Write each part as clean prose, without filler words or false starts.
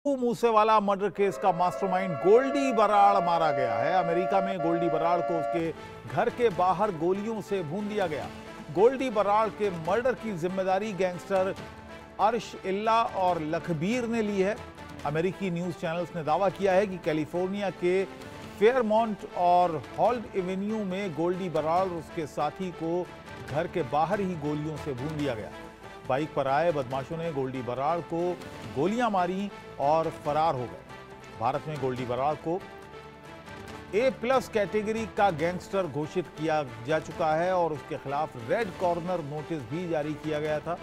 Moosewala murder case का mastermind Goldy Brar मारा गया है। अमेरिका में गोल्डी बराड़ को उसके घर के बाहर गोलियों से भून दिया गया। गोल्डी बराड़ के मर्डर की जिम्मेदारी गैंगस्टर अर्श इल्ला और लखबीर ने ली है। अमेरिकी न्यूज चैनल्स ने दावा किया है कि कैलिफोर्निया के फेयरमॉन्ट और हॉल्ड एवेन्यू में गोल्डी बराड़ और उसके साथी को घर के बाहर ही गोलियों से भून दिया गया। बाइक पर आए बदमाशों ने गोल्डी बराड़ को गोलियां मारी और फरार हो गए। भारत में गोल्डी बराड़ को A+ कैटेगरी का गैंगस्टर घोषित किया जा चुका है और उसके खिलाफ रेड कॉर्नर नोटिस भी जारी किया गया था।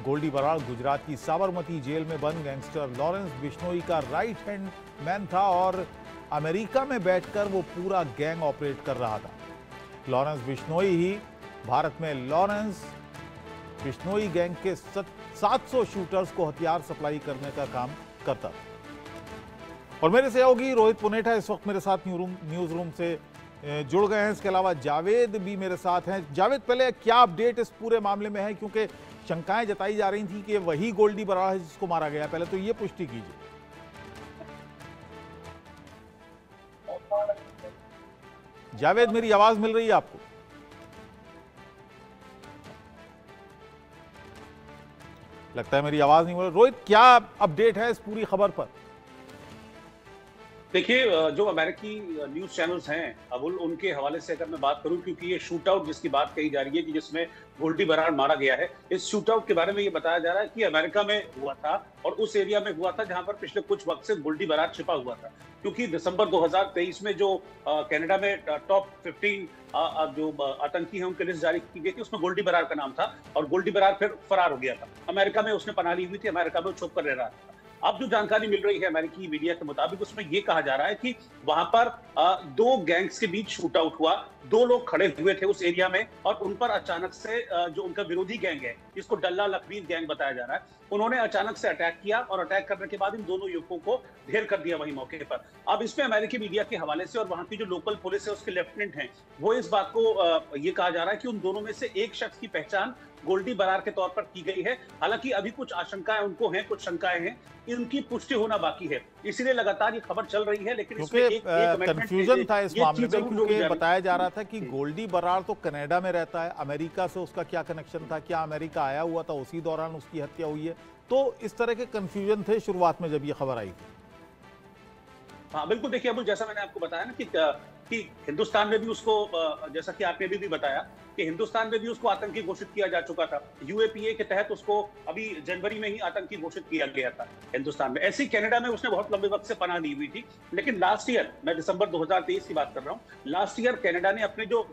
गोल्डी बराड़ गुजरात की साबरमती जेल में बंद गैंगस्टर लॉरेंस बिश्नोई का राइट हैंड मैन था और अमेरिका में बैठकर वो पूरा गैंग ऑपरेट कर रहा था। लॉरेंस बिश्नोई ही भारत में लॉरेंस बिश्नोई गैंग के 700 शूटर्स को हथियार सप्लाई करने का काम करता था। और मेरे सहयोगी रोहित पुनेठा इस वक्त मेरे साथ न्यूज रूम से जुड़ गए हैं। इसके अलावा जावेद भी मेरे साथ हैं। जावेद, पहले क्या अपडेट इस पूरे मामले में है, क्योंकि शंकाएं जताई जा रही थी कि वही गोल्डी बराड़ है जिसको मारा गया। पहले तो ये पुष्टि कीजिए। जावेद, मेरी आवाज मिल रही है आपको? लगता है मेरी आवाज नहीं मिल रही। रोहित, क्या अपडेट है इस पूरी खबर पर? देखिए, जो अमेरिकी न्यूज चैनल्स हैं अबुल, उनके हवाले से अगर मैं बात करूं, क्योंकि ये शूट आउट जिसकी बात कही जा रही है कि जिसमें गोल्डी बराड़ मारा गया है, इस शूट आउट के बारे में ये बताया जा रहा है कि अमेरिका में हुआ था और उस एरिया में हुआ था जहां पर पिछले कुछ वक्त से गोल्डी बराड़ छिपा हुआ था। क्योंकि दिसंबर 2023 में जो कनाडा में टॉप 15 जो आतंकी हैं उनकी लिस्ट जारी की गई थी, उसमें गोल्डी बराड़ का नाम था और गोल्डी बराड़ फिर फरार हो गया था। अमेरिका में उसने पनाह ली हुई थी, अमेरिका में वो छुप कर रह रहा था। अब जो जानकारी मिल रही है अमेरिकी मीडिया के मुताबिक, उसमें यह कहा जा रहा है कि वहां पर दो गैंग्स के बीच शूट आउट हुआ। दो लोग खड़े हुए थे उस एरिया में और उन पर अचानक से जो उनका विरोधी गैंग है, जिसको डल्ला लखबीर गैंग बताया जा रहा है, उन्होंने अचानक से अटैक किया और अटैक करने के बाद इन दोनों युवकों को ढेर कर दिया वही मौके पर। अब इसमें अमेरिकी मीडिया के हवाले से और वहां की जो लोकल पुलिस है उसके लेफ्टिनेंट हैं, वो इस बात को ये कहा जा रहा है कि उन दोनों में से एक शख्स की पहचान गोल्डी बराड़ के तौर पर की गई है। हालांकि अभी कुछ आशंकाएं उनको हैं, कुछ शंकाएं हैं, इनकी पुष्टि होना बाकी है। इसलिए लगातार ये खबर चल रही है। लेकिन इसमें एक कंफ्यूजन था इस मामले में, क्योंकि बताया जा रहा था कि गोल्डी बराड़ तो कनाडा में रहता है, अमेरिका से उसका क्या कनेक्शन था, क्या अमेरिका आया हुआ था, उसी दौरान उसकी हत्या हुई है। तो इस तरह के कंफ्यूजन थे शुरुआत में जब ये खबर आई थी। हाँ बिल्कुल, देखिए अबुल, जैसा मैंने आपको बताया ना कि हिंदुस्तान में भी उसको, जैसा कि आपने भी बताया कि हिंदुस्तान में भी उसको आतंकी घोषित किया जा चुका था। यूएपीए के तहत उसको अभी जनवरी में ही आतंकी घोषित किया गया था हिंदुस्तान में। ऐसे ही कनाडा में उसने बहुत लंबे वक्त से पनाह ली हुई थी। लेकिन लास्ट ईयर, मैं दिसंबर 2023 की बात कर रहा हूँ, लास्ट ईयर कनाडा ने अपने जो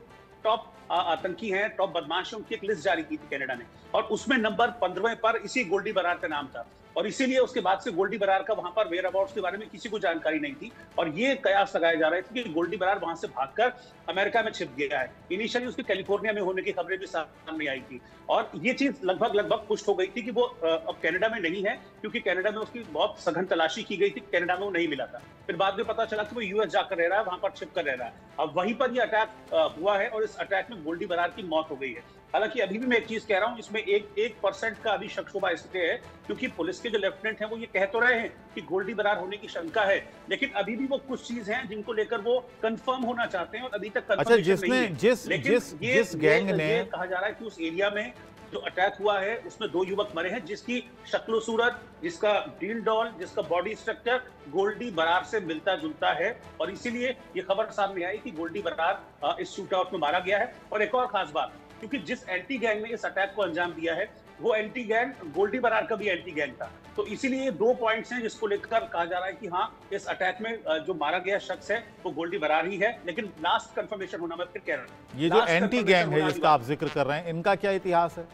टॉप आतंकी हैं, टॉप बदमाश हैं, उनकी एक लिस्ट जारी की थी कनाडा ने, और उसमें नंबर 15वें पर इसी गोल्डी बराड़ का नाम था। और इसीलिए उसके बाद से गोल्डी बराड़ का वहां पर वेयर अबाउट्स के बारे में किसी को जानकारी नहीं थी और ये कयास लगाए जा रहे थे कि गोल्डी बराड़ वहां से भागकर अमेरिका में छिप गया है। इनिशियली उसके कैलिफोर्निया में होने की खबरें भी सामने आई थी और ये चीज लगभग पुष्ट हो गई थी कि वो अब कनाडा में नहीं है, क्योंकि कनाडा में उसकी बहुत सघन तलाशी की गई थी, कनाडा में वो नहीं मिला था। फिर बाद में पता चला कि वो यूएस जाकर रह रहा है, वहां पर छिप कर रह रहा है। अब वहीं पर ये अटैक हुआ है और इस अटैक में गोल्डी बराड़ की मौत हो गई है। हालांकि अभी भी मैं एक चीज कह रहा हूं, इसमें 1% का अभी शक शुबा इसलिए है क्योंकि पुलिस के जो लेफ्टिनेंट हैं वो ये कह तो रहे हैं कि गोल्डी बराड़ होने की शंका है, लेकिन अभी भी वो कुछ चीज हैं जिनको लेकर वो कंफर्म होना चाहते हैं और अभी तक कंफर्मेशन नहीं है। जिस गैंग ने कहा जा रहा है कि उस एरिया में जो अटैक हुआ है उसमें दो युवक मरे हैं जिसकी शक्ल सूरत, जिसका डील डॉल, जिसका बॉडी स्ट्रक्चर गोल्डी बराड़ से मिलता जुलता है और इसीलिए ये खबर सामने आई कि गोल्डी बराड़ इस शूट आउट में मारा गया है। और एक और खास बात, क्योंकि जिस एंटी गैंग ने इस अटैक को अंजाम दिया है वो एंटी गैंग गोल्डी बराड़ का भी एंटी गैंग था। तो इसीलिए 2 पॉइंट्स हैं जिसको लेकर कहा जा रहा है कि हाँ, इस अटैक में जो मारा गया शख्स है वो गोल्डी बराड़ ही है। लेकिन लास्ट कंफर्मेशन होना, मैं फिर कह रहा हूँ, ये जो एंटी गैंग है जिसका आप जिक्र कर रहे हैं, इनका क्या इतिहास है?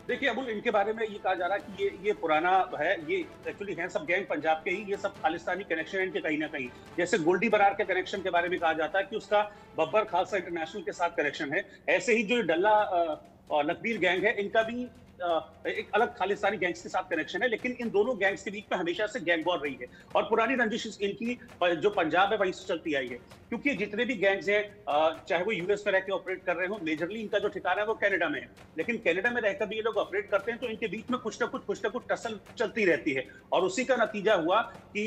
देखिए अबुल, इनके बारे में ये कहा जा रहा है कि ये पुराना है, ये एक्चुअली हैं सब गैंग पंजाब के ही, ये सब खालिस्तानी कनेक्शन है इनके कहीं ना कहीं। जैसे गोल्डी बराड़ के कनेक्शन के बारे में कहा जाता है कि उसका बब्बर खालसा इंटरनेशनल के साथ कनेक्शन है, ऐसे ही जो डल्ला और लखबीर गैंग है, इनका भी एक अलग खालिस्तानी गैंग्स के साथ कनेक्शन है, लेकिन इन दोनों गैंग्स के बीच में हमेशा से गैंग वॉर रही है और पुरानी रंजिश इनकी जो पंजाब है वहीं से चलती आई है। क्योंकि जितने भी गैंग्स हैं, चाहे वो यूएस में रहकर ऑपरेट कर रहे हो, मेजरली इनका जो ठिकाना है वो कनाडा में है, लेकिन कनाडा में रहकर भी ये लोग ऑपरेट करते हैं, तो इनके बीच में कुछ ना कुछ टसल चलती रहती है। और उसी का नतीजा हुआ कि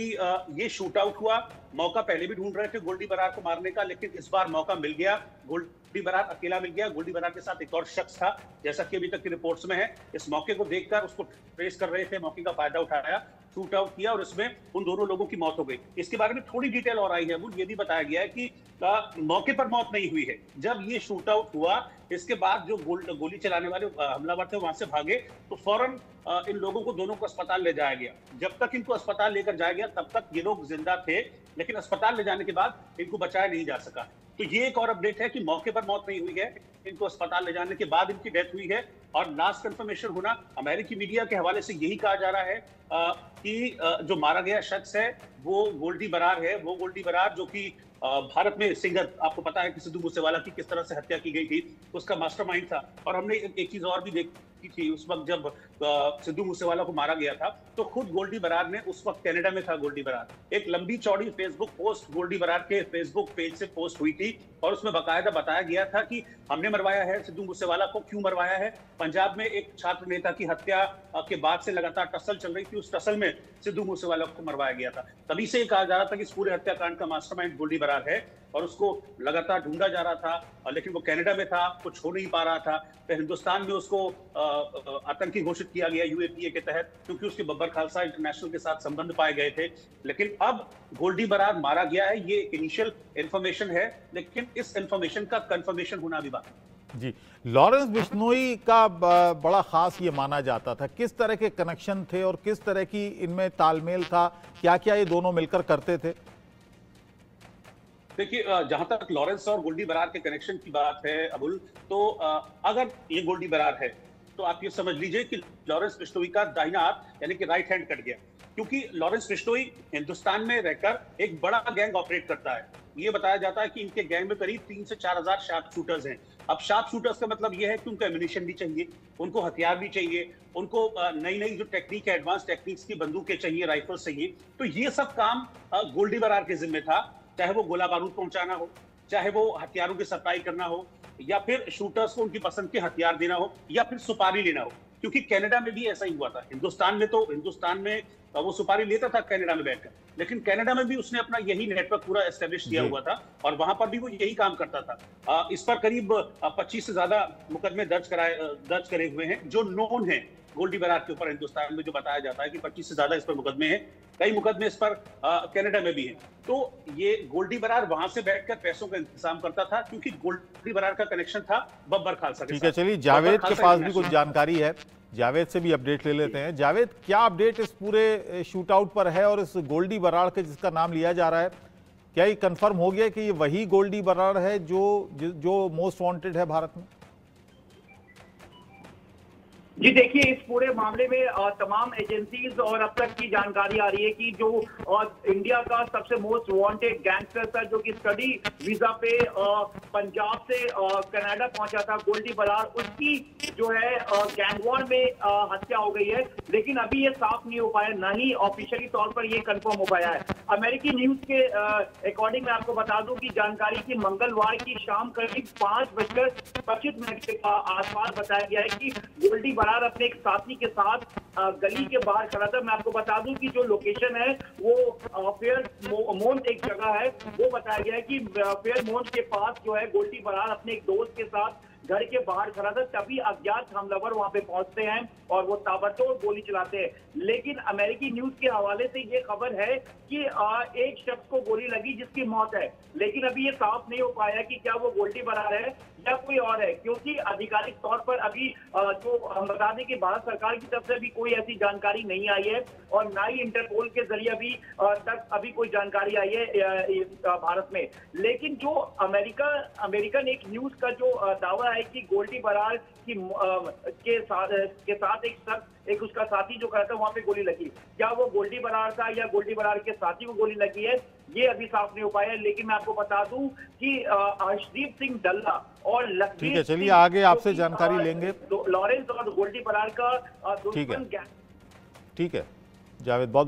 ये शूट आउट हुआ। मौका पहले भी ढूंढ रहे थे गोल्डी बरार को मारने का, लेकिन इस बार मौका मिल गया। गोल्डी बरार अकेला मिल गया। गोल्डी बरार के साथ एक और शख्स था, जैसा कि अभी तक की रिपोर्ट्स में है। इस मौके को देखकर उसको ट्रेस कर रहे थे, मौके का फायदा उठाया, शूट आउट किया और इसमें उन दोनों लोगों की मौत हो गई। इसके बारे में थोड़ी डिटेल और आई है, ये भी बताया गया है कि मौके पर मौत नहीं हुई है। जब ये शूट आउट हुआ, इसके बाद जो गोली चलाने वाले हमलावर थे वहां से भागे, तो फौरन इन लोगों को दोनों को अस्पताल ले जाया गया। जब तक इनको अस्पताल लेकर जाया गया तब तक ये लोग जिंदा थे, लेकिन अस्पताल ले जाने के बाद इनको बचाया नहीं जा सका। तो ये एक और अपडेट है कि मौके पर मौत नहीं हुई है, इनको अस्पताल ले जाने के बाद इनकी डेथ हुई है। और लास्ट कंफर्मेशन होना अमेरिकी मीडिया के हवाले से यही कहा जा रहा है कि जो मारा गया शख्स है वो गोल्डी बरार है। वो गोल्डी बरार जो कि भारत में सिंगर, आपको पता है कि सिद्धू मूसेवाला की किस तरह से हत्या की गई थी, उसका मास्टरमाइंड था। और हमने एक चीज और भी देखी थी, उस वक्त जब सिद्धू मूसेवाला को मारा गया था तो खुद गोल्डी बरार ने, उस वक्त कनाडा में था गोल्डी बरार, एक लंबी चौड़ी फेसबुक पोस्ट गोल्डी बरार के फेसबुक पेज से पोस्ट हुई थी और उसमें बाकायदा बताया गया था कि हमने मरवाया है सिद्धू मूसेवाला को। क्यों मरवाया है? पंजाब में एक छात्र नेता की हत्या के बाद से लगातार टसल चल रही थी, उस टसल में सिद्धू मूसेवाला को मरवाया गया था। तभी से कहा जा रहा था कि इस पूरे हत्याकांड का मास्टरमाइंड गोल्डी बरार है और उसको लगातार ढूंढा जा रहा था, लेकिन वो कनाडा में था, कुछ हो नहीं पा रहा था। फिर हिंदुस्तान में उसको आतंकी घोषित किया गया यूएपीए के तहत, क्योंकि उसके बब्बर खालसा इंटरनेशनल के साथ संबंध पाए गए थे। लेकिन अब गोल्डी बरार मारा गया है, ये इनिशियल इंफॉर्मेशन है, लेकिन इस इंफॉर्मेशन का कंफर्मेशन होना अभी बाकी है। जी, लॉरेंस बिश्नोई का बड़ा खास ये माना जाता था। किस तरह के कनेक्शन थे और किस तरह की इनमें तालमेल था? क्या क्या ये दोनों मिलकर करते थे? देखिए, जहां तक लॉरेंस और गोल्डी बरार के कनेक्शन की बात है अबुल, तो अगर ये गोल्डी बरार है तो आप ये समझ लीजिए कि लॉरेंस बिश्नोई का दाहिना हाथ यानी कि राइट हैंड कट गया। क्योंकि लॉरेंस बिश्नोई हिंदुस्तान में रहकर एक बड़ा गैंग ऑपरेट करता है। ये बताया जाता है कि इनके गैंग में करीब 3 से 4 हजार शार्प शूटर्स हैं। अब शार्प शूटर्स का मतलब यह है कि उनको एम्यूनिशन भी चाहिए, उनको हथियार भी चाहिए, उनको नई नई जो टेक्निक है, एडवांस टेक्निक्स की बंदूकें चाहिए, राइफल्स चाहिए। तो ये सब काम गोल्डी बरार के जिम्मे था, चाहे वो गोला बारूद पहुंचाना हो, चाहे वो हथियारों की सप्लाई करना हो, या फिर शूटर्स को उनकी पसंद के हथियार देना हो, या फिर सुपारी लेना हो। क्योंकि कनाडा में भी ऐसा ही हुआ था। हिंदुस्तान में वो सुपारी लेता था कनाडा में बैठकर, लेकिन कनाडा में भी उसने अपना यही नेटवर्क पूरा एस्टेब्लिश किया हुआ था और वहां पर भी वो यही काम करता था। इस पर करीब 25 से ज्यादा मुकदमे दर्ज करे हुए हैं जो नोन है गोल्डी बरार के ऊपर। हिंदुस्तान में जो बताया जाता है कि 25 से ज्यादा इस पर मुकदमे हैं, कई मुकदमे इस पर कनाडा में भी हैं। तो ये गोल्डी बरार वहां से बैठकर पैसों का इंतजाम करता था, क्योंकि गोल्डी बरार का कनेक्शन था बब्बर खालसा के साथ। ठीक है, चलिए जावेद के पास भी कुछ जानकारी है, जावेद से भी अपडेट ले लेते हैं। जावेद, क्या अपडेट इस पूरे शूट आउट पर है और इस गोल्डी बरार के जिसका नाम लिया जा रहा है, क्या ये कंफर्म हो गया कि ये वही गोल्डी बरार है जो मोस्ट वांटेड है भारत में? जी देखिए, इस पूरे मामले में तमाम एजेंसीज और अब तक की जानकारी आ रही है कि जो इंडिया का सबसे मोस्ट वांटेड गैंगस्टर था, जो कि स्टडी वीजा पे पंजाब से कनाडा पहुंचा था, गोल्डी बरार, उसकी जो है गैंग वॉर में हत्या हो गई है। लेकिन अभी ये साफ नहीं हो पाया, ना ही ऑफिशियली तौर पर ये कंफर्म हो पाया है। अमेरिकी न्यूज के अकॉर्डिंग मैं आपको बता दूं कि जानकारी की मंगलवार की शाम करीब 5:25 के आसपास बताया गया है कि गोल्डी बरार अपने एक साथी के साथ गली के बाहर खड़ा था। मैं आपको बता दूं कि जो लोकेशन है वो फेयरमोंट एक जगह है, वो बताया गया है कि फेयरमोंट के पास जो है गोल्डी बरार अपने एक दोस्त के साथ घर के बाहर खड़ा था। तभी अज्ञात हमलावर वहां पे पहुंचते हैं और वो ताबड़तोड़ गोली चलाते हैं। लेकिन अमेरिकी न्यूज के हवाले से ये खबर है कि एक शख्स को गोली लगी जिसकी मौत है, लेकिन अभी ये साफ नहीं हो पाया कि क्या वो गोल्डी बरार है या कोई और है, क्योंकि आधिकारिक तौर पर अभी जो हम बता दें कि भारत सरकार की तरफ से अभी कोई ऐसी जानकारी नहीं आई है और ना ही इंटरपोल के जरिए अभी कोई जानकारी आई है भारत में। लेकिन जो अमेरिकन एक न्यूज का जो दावा है है कि गोल्डी बराड़ की के साथ एक उसका साथी जो खड़ा था वहां पे गोली लगी। क्या वो गोल्डी बराड़ था या गोल्डी बराड़ के साथी को गोली लगी है, ये अभी साफ नहीं हो पाया है। लेकिन मैं आपको बता दूं कि हर्षदीप सिंह डल्ला और लखबीर, ठीक है, चलिए आगे आपसे जानकारी लेंगे। लॉरेंस और गोल्डी बराड़ का ठीक है, दुश्मन गैंग। ठीक है जावेद, बहुत